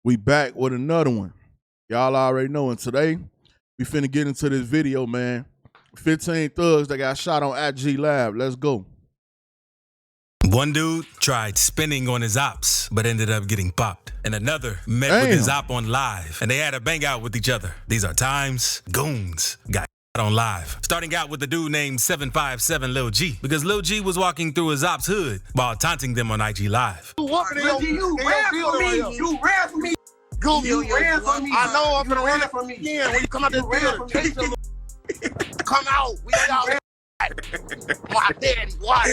We back with another one. Y'all already know. And today, we finna get into this video, man. 15 thugs that got shot on IG Live. Let's go. One dude tried spinning on his ops, but ended up getting popped. And another met with his op on live, and they had a bang out with each other. These are times goons got on live. Starting out with a dude named 757 Lil G, because Lil G was walking through his ops hood while taunting them on IG Live. You ran for me. You ran for me. You ran for me. I know I'm gonna run from me again when you come out this building. Come out. We out here. My daddy, what?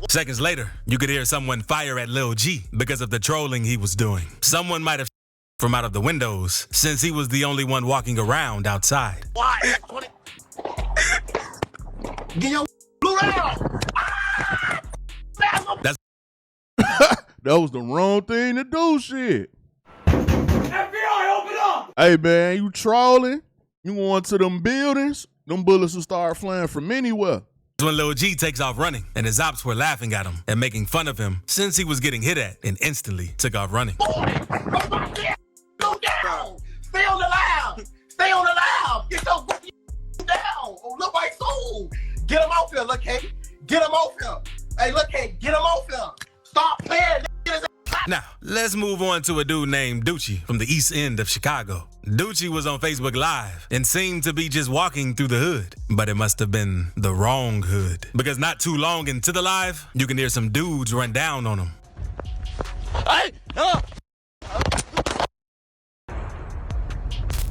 Seconds later, you could hear someone fire at Lil G because of the trolling he was doing. Someone might have from out of the windows since he was the only one walking around outside. Why? Get your blue out. That's that was the wrong thing to do, shit. FBI, open up! Hey, man, you trolling? You going to them buildings? Them bullets will start flying from anywhere. when Lil G takes off running, and his ops were laughing at him and making fun of him since he was getting hit at and instantly took off running. Go down! Stay on the loud! Stay on the loud! Get your down! Oh, look like soul! Get him off here, look, hey! Get him off here! Hey, look, hey, get him off here! Stop playing! Now, let's move on to a dude named Doochie from the east end of Chicago. Doochie was on Facebook Live and seemed to be just walking through the hood, but it must have been the wrong hood. Because not too long into the live, you can hear some dudes run down on him. Hey!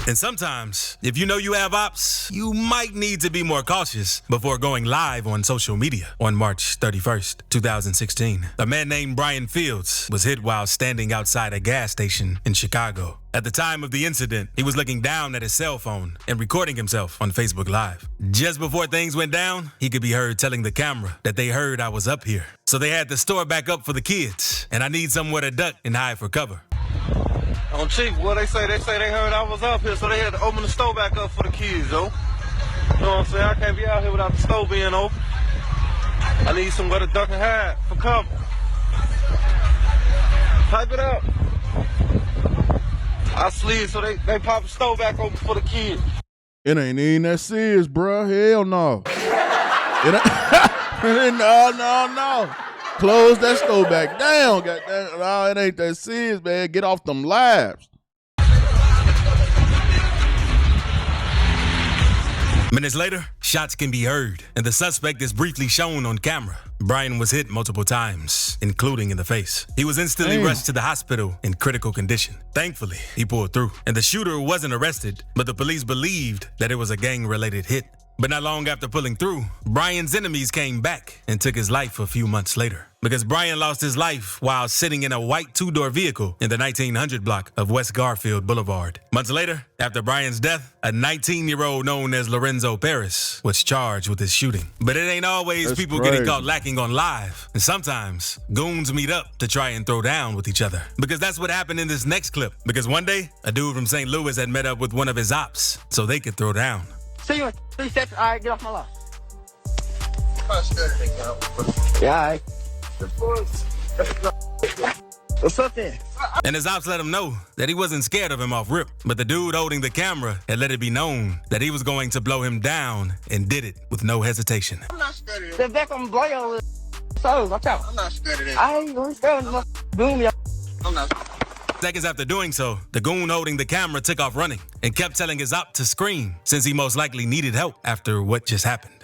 And sometimes, if you know you have ops, you might need to be more cautious before going live on social media. On March 31st, 2016, a man named Brian Fields was hit while standing outside a gas station in Chicago. At the time of the incident, he was looking down at his cell phone and recording himself on Facebook Live. Just before things went down, he could be heard telling the camera that they heard I was up here. So they had the store back up for the kids, and I need somewhere to duck and hide for cover. On Chief, what they say they heard I was up here, so they had to open the store back up for the kids, though. You know what I'm saying? I can't be out here without the store being open. I need somewhere to duck and hide for cover. Type it up. I slid so they pop the store back open for the kids. It ain't even that serious, bro. Hell no. No. Close that store back down. Goddamn. No, it ain't that serious, man. Get off them lives. Minutes later, shots can be heard, and the suspect is briefly shown on camera. Brian was hit multiple times, including in the face. He was instantly rushed to the hospital in critical condition. Thankfully, he pulled through, and the shooter wasn't arrested, but the police believed that it was a gang-related hit. But not long after pulling through, Brian's enemies came back and took his life a few months later. Because Brian lost his life while sitting in a white two-door vehicle in the 1900 block of West Garfield Boulevard. Months later, after Brian's death, a 19-year-old known as Lorenzo Paris was charged with his shooting. But it ain't always people getting caught lacking on live. And sometimes, goons meet up to try and throw down with each other. Because that's what happened in this next clip. Because one day, a dude from St. Louis had met up with one of his ops so they could throw down. See you in 3 seconds. All right, get off my lot. Yeah, all right. What's up there? And his ops let him know that he wasn't scared of him off rip. But the dude holding the camera had let it be known that he was going to blow him down and did it with no hesitation. I'm not scared of The that. back on blow your so watch out. I'm not scared of that. I ain't gonna scared of boom ya. I'm not. Seconds after doing so, the goon holding the camera took off running and kept telling his op to scream since he most likely needed help after what just happened.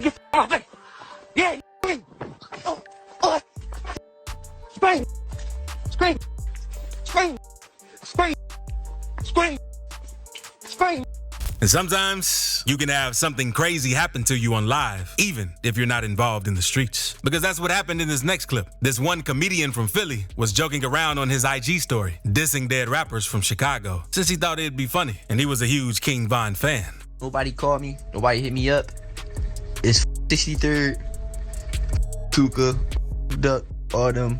Get off it. Yeah, scream. Oh. Scream. Scream. Scream. Scream. Scream. Scream. And sometimes you can have something crazy happen to you on live, even if you're not involved in the streets. Because that's what happened in this next clip. This one comedian from Philly was joking around on his IG story, dissing dead rappers from Chicago, since he thought it'd be funny, and he was a huge King Von fan. Nobody called me. Nobody hit me up. It's 63rd, Tuka, Duck, all them.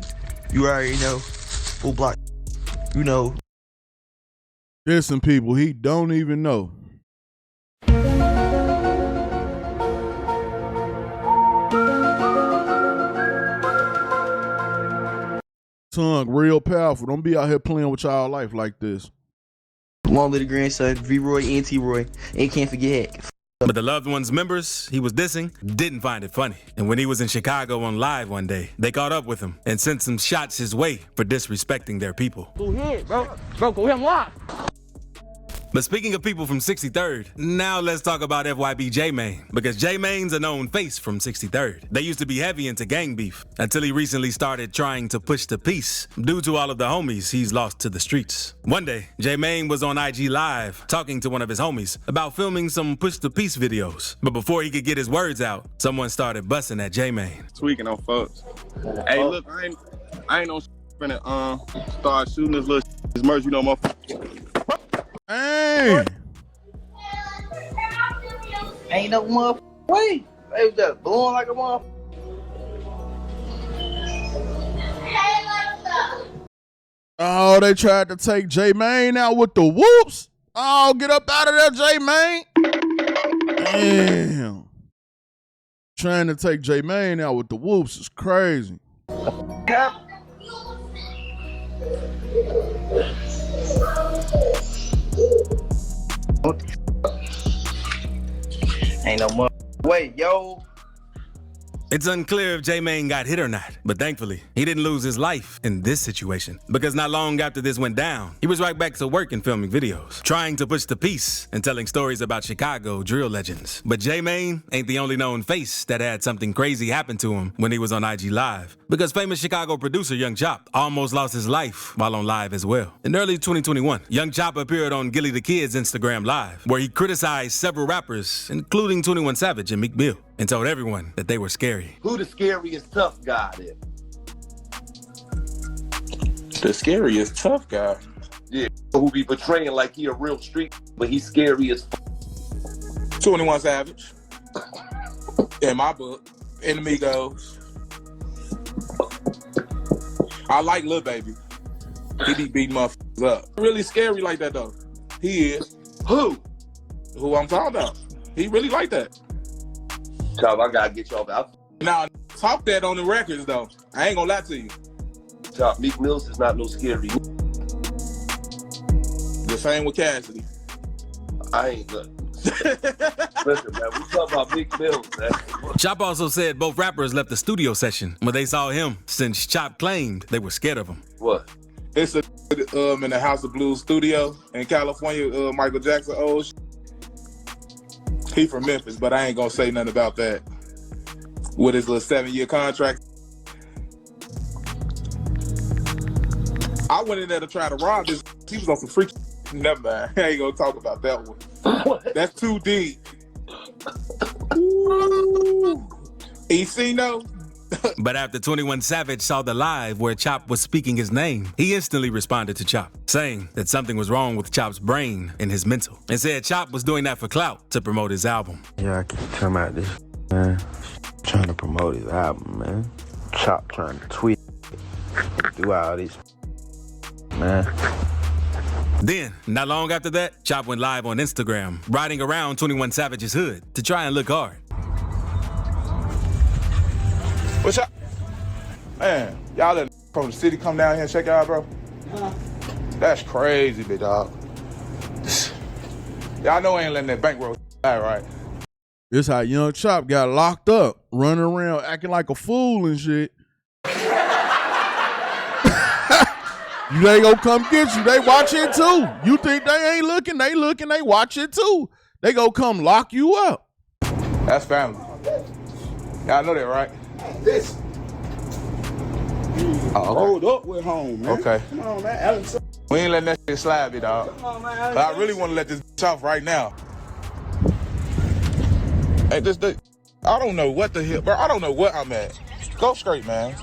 You already know. Full block. You know. There's some people he don't even know. Tongue real powerful. Don't be out here playing with y'all life like this. Long live the grandson, V-Roy and T-Roy. And can't forget Heck. But the loved ones' members he was dissing didn't find it funny. And when he was in Chicago on Live one day, they caught up with him and sent some shots his way for disrespecting their people. Go ahead, bro. Bro, go ahead and live. But speaking of people from 63rd, now let's talk about FYB J-Mane, because J-Mane's a known face from 63rd. They used to be heavy into gang beef until he recently started trying to push the peace due to all of the homies he's lost to the streets. One day, J-Mane was on IG Live talking to one of his homies about filming some push the peace videos. But before he could get his words out, someone started busting at J-Mane. Tweaking on folks. Hey, look, I ain't no finna start shooting this little this merch, you know, motherfucker. Hey. Ain't no motherfucking way. They was just blowing like a motherfucker. Oh, they tried to take J-Mane out with the whoops. Oh, get up out of there, J-Mane. Damn. Trying to take J-Mane out with the whoops is crazy. Ain't no motherfucking way, yo. It's unclear if J-Mane got hit or not, but thankfully, he didn't lose his life in this situation. Because not long after this went down, he was right back to work and filming videos, trying to push the peace and telling stories about Chicago drill legends. But J-Mane ain't the only known face that had something crazy happen to him when he was on IG Live. Because famous Chicago producer Young Chop almost lost his life while on Live as well. In early 2021, Young Chop appeared on Gilly the Kid's Instagram Live, where he criticized several rappers, including 21 Savage and Meek Mill, and told everyone that they were scary. Who the scariest tough guy is? The scariest tough guy. Yeah, who be portraying like he a real street, but he's scary as 21 Savage. In my book. In the Migos. I like Lil Baby. He be beating motherfuckers up. Really scary like that though. He is. Who? Who I'm talking about. He really like that. Chop, I gotta get y'all out. Now, talk that on the records though. I ain't gonna lie to you. Chop, Meek Mills is not no scary. The same with Cassidy. I ain't look. Listen, man, we talking about Meek Mills, man. Chop also said both rappers left the studio session when they saw him, since Chop claimed they were scared of him. What? It's in the House of Blues studio in California. Michael Jackson old shit. He from Memphis, but I ain't gonna say nothing about that. With his little 7-year contract. I went in there to try to rob this. He was on some freak. Never mind. I ain't gonna talk about that one. That's too deep. no. But after 21 Savage saw the live where Chop was speaking his name, he instantly responded to Chop, saying that something was wrong with Chop's brain and his mental, and said Chop was doing that for clout to promote his album. Yeah, I keep talking about this, man. Trying to promote his album, man. Chop trying to tweet, do all this, man. Then, not long after that, Chop went live on Instagram, riding around 21 Savage's hood to try and look hard. What's up? Man, y'all let from the city come down here and check out, bro? That's crazy, big dog. Y'all know I ain't letting that bankroll right? This how Young Chop got locked up, running around acting like a fool and shit. They gonna come get you. They watch it too. You think they ain't looking, they watch it too. They gonna come lock you up. That's family. Y'all know that, right? This. Oh, okay. Hold up, we're home, man. Okay. Come on, man. Alex. We ain't letting that shit slide, big dog. Come on, man. But I really want to let this off right now. Hey, I don't know what the hell, bro. I don't know what I'm at. Go straight, man.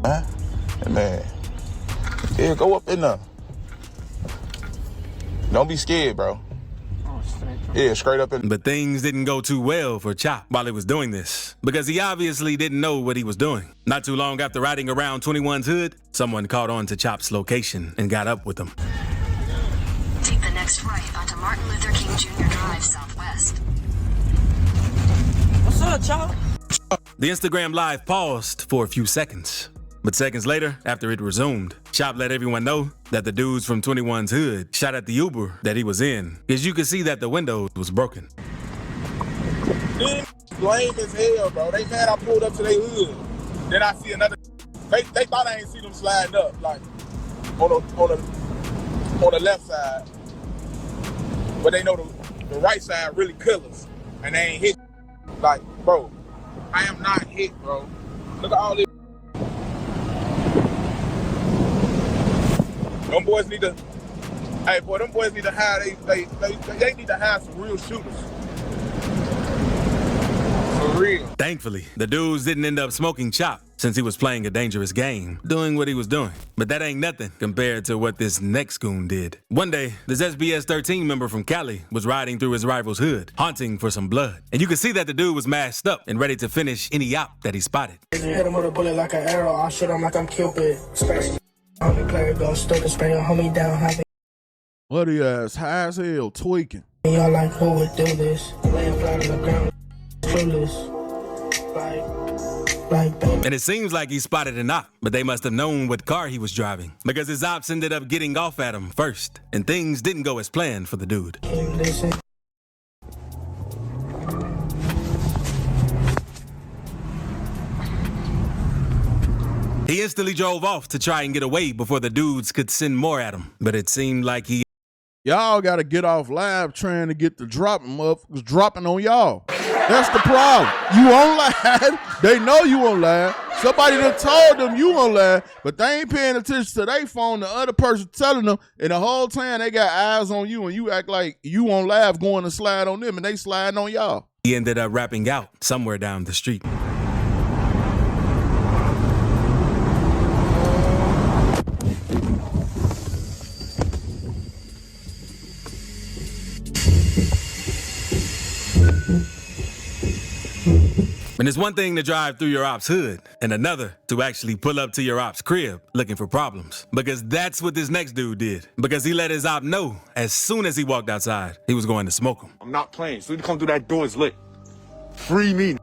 Huh? Hey, man. Yeah, go up in there. Don't be scared, bro. Yeah, straight up in. But things didn't go too well for Chop while he was doing this, because he obviously didn't know what he was doing. Not too long after riding around 21's hood, someone caught on to Chop's location and got up with him. Take the next right onto Martin Luther King Jr. Drive Southwest. What's up, Chop? The Instagram live paused for a few seconds. But seconds later, after it resumed, Chop let everyone know that the dudes from 21's hood shot at the Uber that he was in, because you could see that the window was broken. These lame as hell, bro. They mad I pulled up to their hood. Then I see another. They thought I ain't see them sliding up, like on the left side. But they know the right side really killers, and they ain't hit. Like, bro, I am not hit, bro. Look at all this. Them boys need to. Hey, boy, them boys need to hire. They need to hire some real shooters. For real. Thankfully, the dudes didn't end up smoking Chop since he was playing a dangerous game, doing what he was doing. But that ain't nothing compared to what this next goon did. One day, this SBS 13 member from Cali was riding through his rival's hood, hunting for some blood. And you could see that the dude was masked up and ready to finish any op that he spotted. Hit him with a bullet like an arrow. I shoot him like I'm Cupid. Special homie player go stupid, spray your homie down. What he ass high as hell, tweaking. Y'all like who would do this? Laying flat on the ground, clueless. And it seems like he spotted an op, but they must have known what car he was driving, because his ops ended up getting off at him first, and things didn't go as planned for the dude. He instantly drove off to try and get away before the dudes could send more at him, but it seemed like he... Y'all got to get off live trying to get the dropping motherfuckers dropping on y'all. That's the problem. You on live. They know you on live. Somebody done told them you on live, but they ain't paying attention to their phone. The other person telling them, and the whole time they got eyes on you, and you act like you on live going to slide on them, and they sliding on y'all. He ended up rapping out somewhere down the street. And it's one thing to drive through your op's hood, and another to actually pull up to your op's crib looking for problems. Because that's what this next dude did. Because he let his op know as soon as he walked outside, he was going to smoke him. I'm not playing. So you come through that door, it's lit. Free me.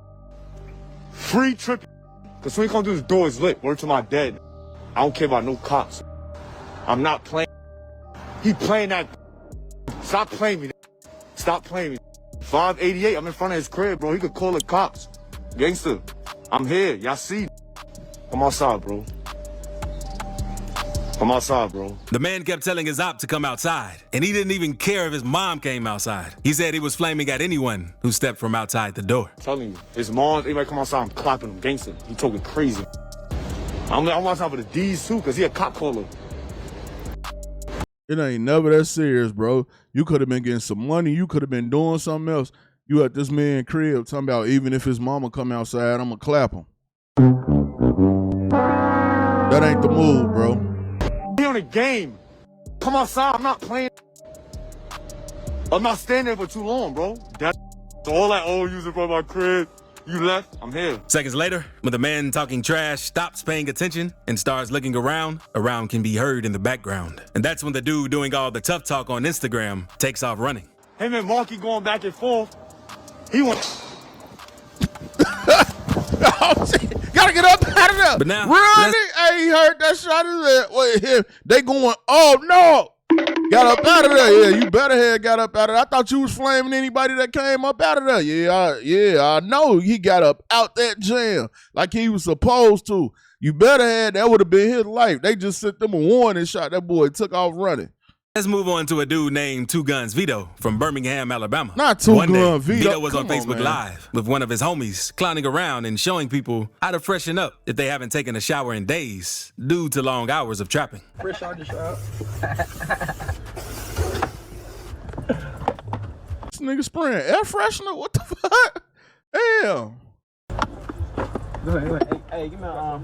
Free trip. Because when you come through this door, it's lit. Word to my dad. I don't care about no cops. I'm not playing. He playing that. Stop playing me. Stop playing me. 588, I'm in front of his crib, bro. He could call the cops. Gangster, I'm here. Y'all see? Come outside, bro. Come outside, bro. The man kept telling his op to come outside, and he didn't even care if his mom came outside. He said he was flaming at anyone who stepped from outside the door. I'm telling you, his mom, anybody come outside, I'm clapping him. Gangster, he talking crazy. I'm outside for the D's too, because he a cop caller. It ain't never that serious, bro. You could have been getting some money. You could have been doing something else. You at this man crib talking about even if his mama come outside, I'm going to clap him. That ain't the move, bro. He on a game. Come outside. I'm not playing. I'm not standing there for too long, bro. That's all that old user from my crib. You left, I'm here. Seconds later, when the man talking trash stops paying attention and starts looking around, a round can be heard in the background. And that's when the dude doing all the tough talk on Instagram takes off running. Him and Marky going back and forth. He wants. Oh, shit. Gotta get up out of there. But now, run it. Hey, he heard that shot. Wait, they going, oh no. Got up out of there. Yeah, you better have got up out of there. I thought you was flaming anybody that came up out of there. Yeah, I know he got up out that jam like he was supposed to. You better have. That would have been his life. They just sent them a warning shot. That boy took off running. Let's move on to a dude named Two Guns Vito from Birmingham, Alabama. Not Two One day, Gun Vito. Vito was on Facebook Live with one of his homies, clowning around and showing people how to freshen up if they haven't taken a shower in days due to long hours of trapping. Fresh out the shop. This nigga spraying air freshener? What the fuck? Damn. Go ahead. Hey, give me a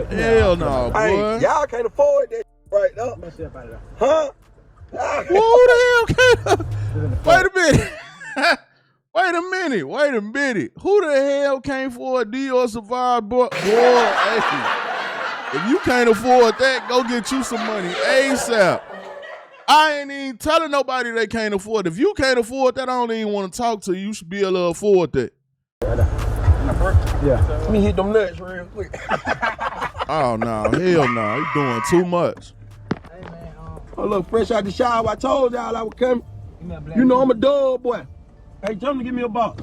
Hell no, boy. Hey, y'all can't afford that right now. Huh? Who the hell can't? Wait a minute. Wait a minute. Who the hell can't afford Dior Survive, boy? Hey, if you can't afford that, go get you some money ASAP. I ain't even telling nobody they can't afford it. If you can't afford that, I don't even want to talk to you. You should be able to afford that. bro. Yeah. Let me hit them nuts real quick. Oh, no. Hell no. You doing too much. Oh, look, fresh out the shower. I told y'all I was coming. You know I'm a dog boy. Hey, tell them to give me a ball.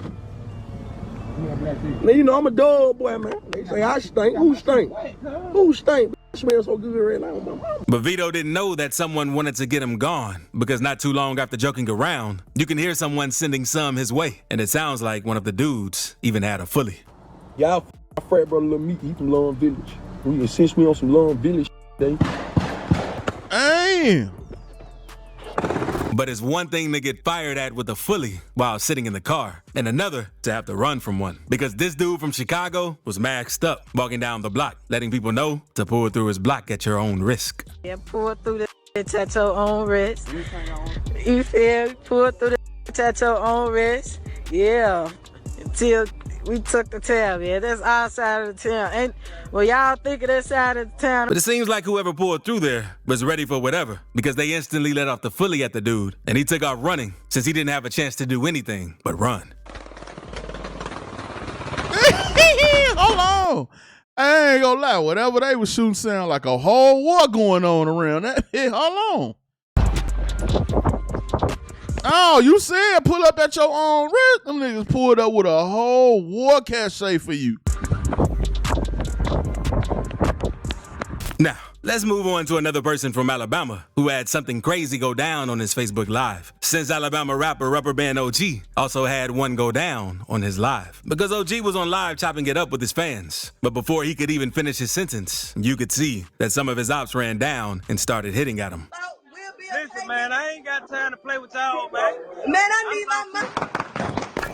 Now, you know I'm a dog boy, man. They say I stink. Who stink? Who stink? It smells so good right now, my mama. But Vito didn't know that someone wanted to get him gone, because not too long after joking around, you can hear someone sending some his way, and it sounds like one of the dudes even had a fully. Y'all my frat brother Lil Meek, he from Long Village. We insist me on some Long Village day. Damn. But it's one thing to get fired at with a fully while sitting in the car, and another to have to run from one. Because this dude from Chicago was maxed up, walking down the block, letting people know to pull through his block at your own risk. Yeah, pull through the at your own risk. You feel? Pull through the at your own risk. Yeah, until we took the town, man. That's our side of the town. And well, y'all think of that side of the town. But it seems like whoever pulled through there was ready for whatever, because they instantly let off the fully at the dude, and he took off running since he didn't have a chance to do anything but run. Hold on. I ain't gonna lie. Whatever they was shooting sound like a whole war going on around that. Hold on. Oh, you said pull up at your own risk. Them niggas pulled up with a whole war cachet for you. Now, let's move on to another person from Alabama who had something crazy go down on his Facebook Live. Since Alabama rapper Rubber Band OG also had one go down on his live. Because OG was on live chopping it up with his fans. But before he could even finish his sentence, you could see that some of his ops ran down and started hitting at him. Listen, man, I ain't got time to play with y'all, man. Man, I need my money.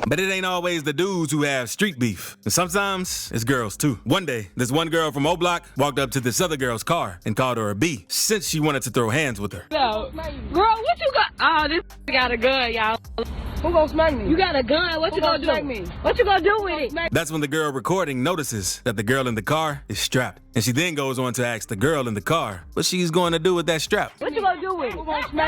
But it ain't always the dudes who have street beef. And sometimes it's girls too. One day, this one girl from O Block walked up to this other girl's car and called her a B since she wanted to throw hands with her. Girl, what you got? Oh, this got a gun, y'all. Who gonna smack me? You got a gun. What you gonna do? Me? What you gonna do with it? That's when the girl recording notices that the girl in the car is strapped. And she then goes on to ask the girl in the car what she's going to do with that strap. What you gonna do with it?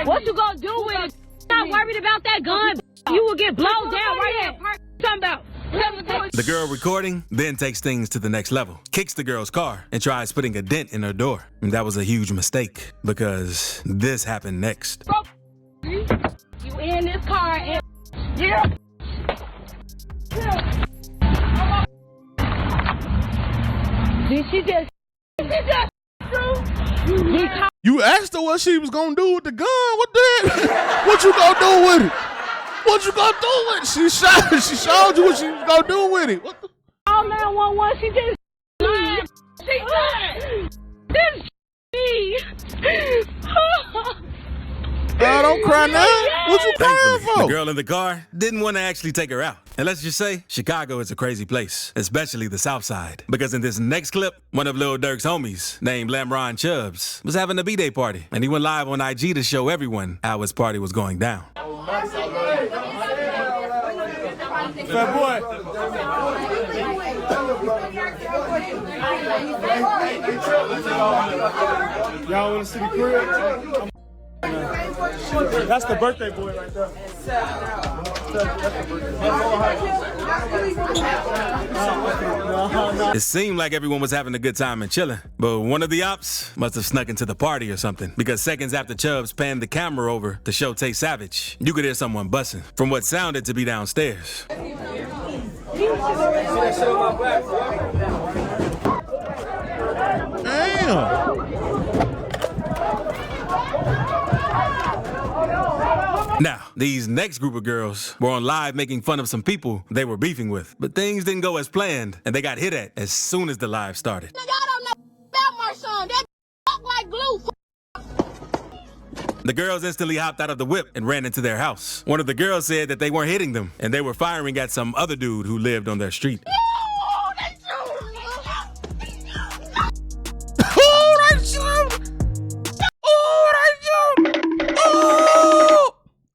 What you gonna do with it? Not worried about that gun. You will get blown down right now. Something about. The girl recording then takes things to the next level, kicks the girl's car, and tries putting a dent in her door. And that was a huge mistake, because this happened next. You in this car and yeah. Did she just You asked her what she was gonna do with the gun. What the heck? What you gonna do with it? What you gonna do with it? She showed you what she was gonna do with it. What the? All 911, she just lied. She lied. This me. Don't cry now. What you crying for? The girl in the car didn't want to actually take her out. And let's just say, Chicago is a crazy place, especially the South Side. Because in this next clip, one of Lil Durk's homies, named Lamron Chubbs, was having a B-Day party. And he went live on IG to show everyone how his party was going down. Fat boy. Y'all want to see the crib? That's the birthday boy right there. It seemed like everyone was having a good time and chilling, but one of the ops must have snuck into the party or something, because seconds after Chubbs panned the camera over to show Tay Savage, you could hear someone bussing from what sounded to be downstairs. Damn. Now, these next group of girls were on live making fun of some people they were beefing with, but things didn't go as planned, and they got hit at as soon as the live started. Y'all don't know about my son. That like glue. The girls instantly hopped out of the whip and ran into their house. One of the girls said that they weren't hitting them, and they were firing at some other dude who lived on their street.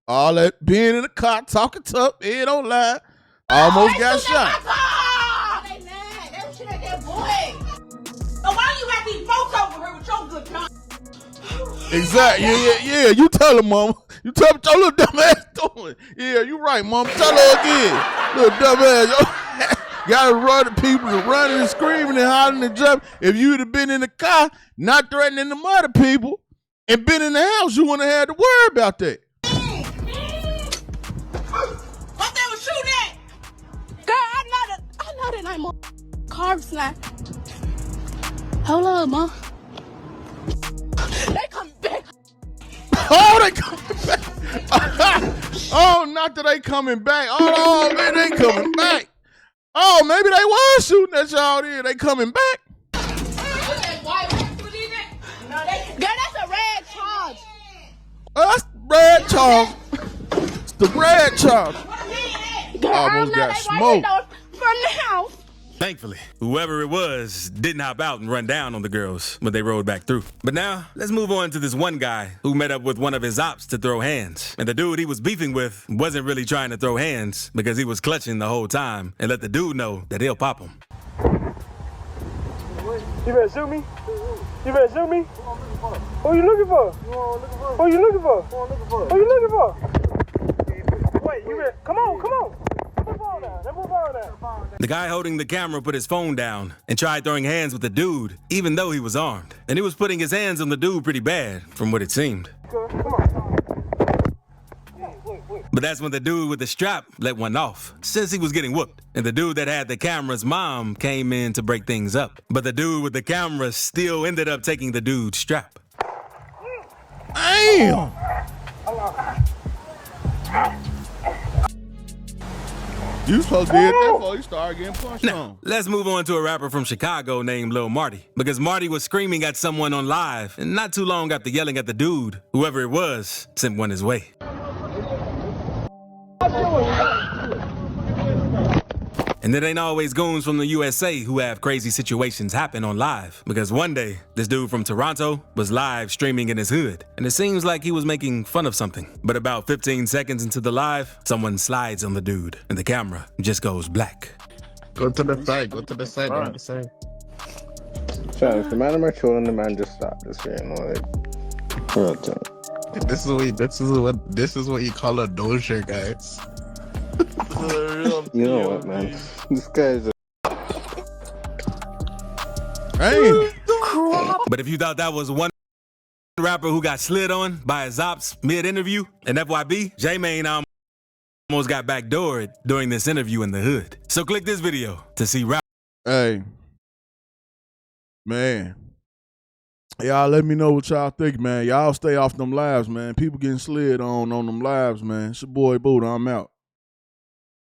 All that being in the car, talking tough, it don't lie. Almost got shot. Why you got these folks over here with your good time? Exactly. Yeah. You tell her, mama. You tell her what your little dumb ass doing. Yeah, you right, mama. Tell her again. Little dumb ass. Gotta run the people to running and screaming and hollering and jumping. If you'd have been in the car, not threatening the mother people, and been in the house, you wouldn't have had to worry about that. What they was shooting at? Girl, I know that I'm on car slide. Hold up, ma. They coming back. Oh, they coming back. Oh, not that they coming back. Oh, man, they coming back. Oh, maybe they was shooting at y'all there. They coming back. Girl, that's a red charge. Oh, that's red charge. It's the red charge. Girl, Almost got smoked. From the house. Thankfully, whoever it was didn't hop out and run down on the girls when they rode back through. But now, let's move on to this one guy who met up with one of his ops to throw hands. And the dude he was beefing with wasn't really trying to throw hands because he was clutching the whole time and let the dude know that he'll pop him. You better shoot me? You better shoot me? Who you looking for? Who you looking for? Who you looking for? Wait, you better, come on. The guy holding the camera put his phone down and tried throwing hands with the dude, even though he was armed. And he was putting his hands on the dude pretty bad, from what it seemed. But that's when the dude with the strap let one off, since he was getting whooped. And the dude that had the camera's mom came in to break things up. But the dude with the camera still ended up taking the dude's strap. Damn! You supposed to did that before you started getting punched on. Let's move on to a rapper from Chicago named Lil Marty. Because Marty was screaming at someone on live, and not too long after yelling at the dude, whoever it was sent one his way. And it ain't always goons from the USA who have crazy situations happen on live. Because one day, this dude from Toronto was live streaming in his hood. And it seems like he was making fun of something. But about 15 seconds into the live, someone slides on the dude. And the camera just goes black. Go to the side, go to the side, Right. go to the side. Sean, if the man am trolling, the man just stop this shit, you know, like, real talk. This is what you call a doja, guys. You know what, man? This guy's a... Hey! But if you thought that was one rapper who got slid on by his ops mid-interview, and FYB, J-Mane almost got backdoored during this interview in the hood. So click this video to see rap. Hey. Man. Y'all let me know what y'all think, man. Y'all stay off them lives, man. People getting slid on them lives, man. It's your boy Buddha. I'm out.